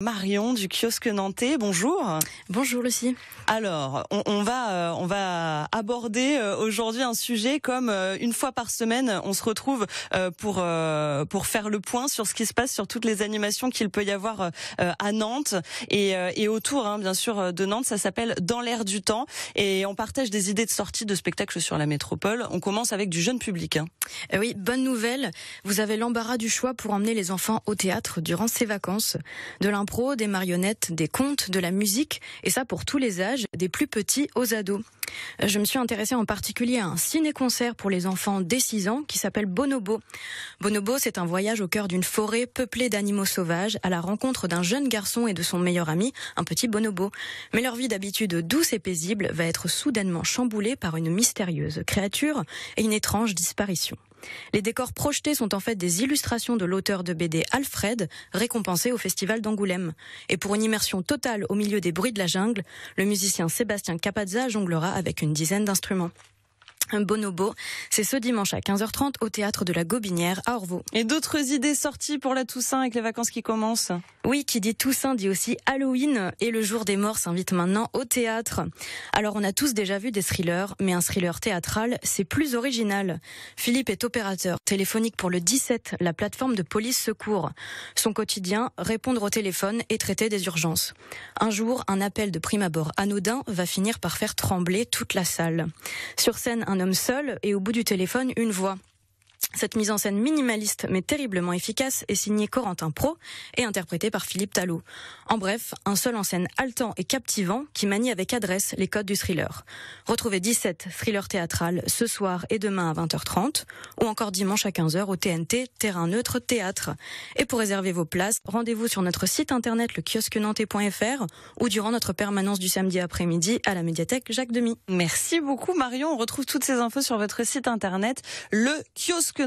Marion du kiosque nantais, bonjour. Bonjour Lucie. Alors, on va aborder aujourd'hui un sujet comme une fois par semaine, on se retrouve pour faire le point sur ce qui se passe, sur toutes les animations qu'il peut y avoir à Nantes et autour, hein, bien sûr, de Nantes. Ça s'appelle Dans l'air du temps et on partage des idées de sortie de spectacles sur la métropole. On commence avec du jeune public. Oui, bonne nouvelle. Vous avez l'embarras du choix pour emmener les enfants au théâtre durant ces vacances. De l'impro, des marionnettes, des contes, de la musique, et ça pour tous les âges, des plus petits aux ados. Je me suis intéressée en particulier à un ciné-concert pour les enfants dès 6 ans qui s'appelle Bonobo. Bonobo, c'est un voyage au cœur d'une forêt peuplée d'animaux sauvages à la rencontre d'un jeune garçon et de son meilleur ami, un petit bonobo. Mais leur vie d'habitude douce et paisible va être soudainement chamboulée par une mystérieuse créature et une étrange disparition. Les décors projetés sont en fait des illustrations de l'auteur de BD Alfred, récompensé au Festival d'Angoulême. Et pour une immersion totale au milieu des bruits de la jungle, le musicien Sébastien Capazza jonglera avec une dizaine d'instruments. Bonobo, c'est ce dimanche à 15h30 au théâtre de la Gobinière à Orvaux. Et d'autres idées sorties pour la Toussaint avec les vacances qui commencent? Oui, qui dit Toussaint dit aussi Halloween et le jour des morts s'invite maintenant au théâtre. Alors on a tous déjà vu des thrillers, mais un thriller théâtral, c'est plus original. Philippe est opérateur téléphonique pour le 17, la plateforme de police secours. Son quotidien, répondre au téléphone et traiter des urgences. Un jour, un appel de prime abord anodin va finir par faire trembler toute la salle. Sur scène, un homme seul et au bout du téléphone, une voix. Cette mise en scène minimaliste mais terriblement efficace est signée Corentin Pro et interprétée par Philippe Talot. En bref, un seul en scène haletant et captivant qui manie avec adresse les codes du thriller. Retrouvez 17 thrillers théâtrales ce soir et demain à 20h30 ou encore dimanche à 15h au TNT Terrain Neutre Théâtre. Et pour réserver vos places, rendez-vous sur notre site internet lekiosquenantais.fr ou durant notre permanence du samedi après-midi à la médiathèque Jacques Demy. Merci beaucoup Marion, on retrouve toutes ces infos sur votre site internet lekiosquenantais.fr.